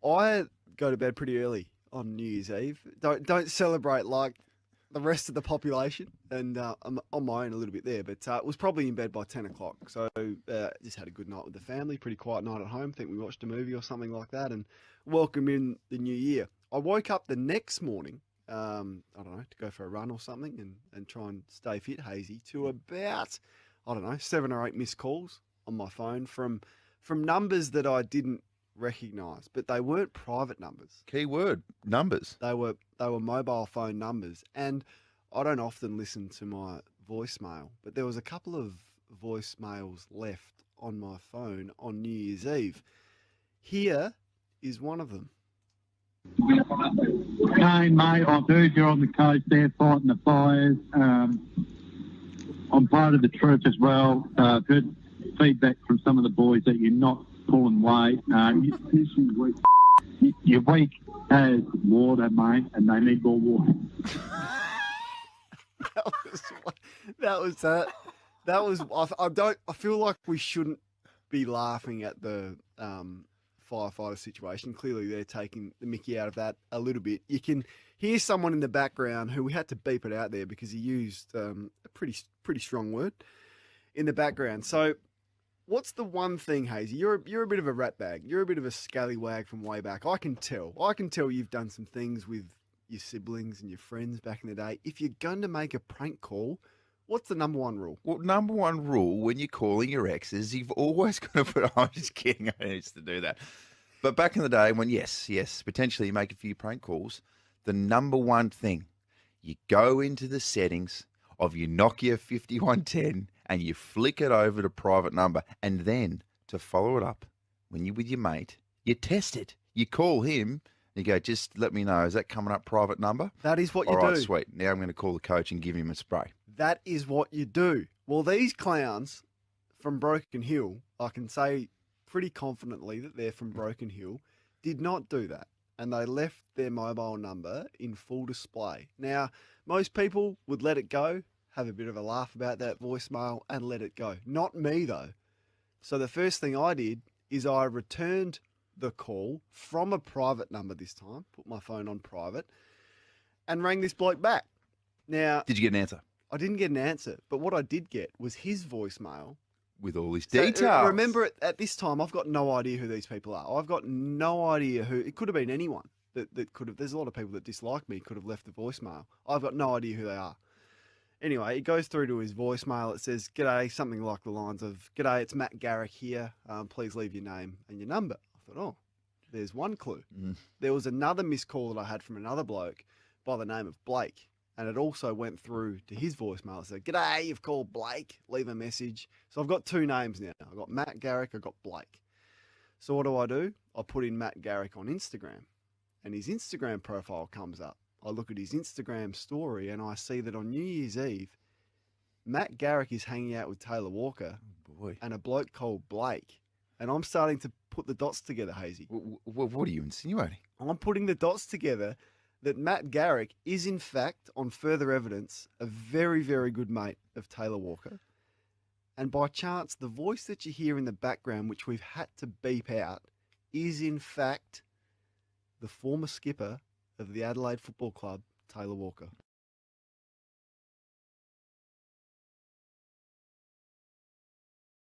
I go to bed pretty early on New Year's Eve. Don't celebrate like the rest of the population, and I'm on my own a little bit there. But was probably in bed by 10 o'clock. So just had a good night with the family. Pretty quiet night at home. Think we watched a movie or something like that, and welcome in the new year. I woke up the next morning. I don't know, to go for a run or something and try and stay fit, Hazy, to about, I don't know, 7 or 8 missed calls on my phone from numbers that I didn't recognise, but they weren't private numbers. Keyword, numbers. They were mobile phone numbers, and I don't often listen to my voicemail, but there was a couple of voicemails left on my phone on New Year's Eve. Here is one of them. Kane, mate, I've heard you're on the coast there fighting the fires. I'm part of the troop as well. I've heard feedback from some of the boys that you're not pulling weight. Your week has water, mate, and they need more water. That was. I feel like we shouldn't be laughing at the firefighter situation. Clearly, they're taking the mickey out of that a little bit. You can hear someone in the background who we had to beep it out there because he used a pretty strong word in the background. So, what's the one thing, Hazy? You're a bit of a ratbag. You're a bit of a scallywag from way back. I can tell. You've done some things with your siblings and your friends back in the day. If you're going to make a prank call, what's the number one rule? Well, number one rule when you're calling your exes, you've always got to put. I'm just kidding. I used to do that. But back in the day when, yes, potentially you make a few prank calls, the number one thing, you go into the settings of your Nokia 5110 and you flick it over to private number. And then to follow it up, when you're with your mate, you test it. You call him. You go, just let me know, is that coming up private number? That is what you do. All right, sweet. Now I'm going to call the coach and give him a spray. That is what you do. Well, these clowns from Broken Hill, I can say pretty confidently that they're from Broken Hill, did not do that. And they left their mobile number in full display. Now, most people would let it go, have a bit of a laugh about that voicemail and let it go. Not me, though. So the first thing I did is I returned the call from a private number this time, put my phone on private, and rang this bloke back. Now, did you get an answer? I didn't get an answer, but what I did get was his voicemail. With all his So, details. remember, at this time, I've got no idea who these people are. I've got no idea who. It could have been anyone that could have. There's a lot of people that dislike me, could have left the voicemail. I've got no idea who they are. Anyway, it goes through to his voicemail. It says, "G'day," something like the lines of, "G'day, it's Matt Garrick here. Please leave your name and your number." I thought, oh, there's one clue. There was another missed call that I had from another bloke by the name of Blake. And it also went through to his voicemail. It said, "G'day, you've called Blake. Leave a message." So I've got two names now. I've got Matt Garrick, I've got Blake. So what do? I put in Matt Garrick on Instagram. And his Instagram profile comes up. I look at his Instagram story and I see that on New Year's Eve, Matt Garrick is hanging out with Taylor Walker and a bloke called Blake. And I'm starting to put the dots together, Hazy. What are you insinuating? I'm putting the dots together that Matt Garrick is, in fact, on further evidence, a very, very good mate of Taylor Walker. And by chance, the voice that you hear in the background, which we've had to beep out, is, in fact, the former skipper of the Adelaide Football Club, Taylor Walker.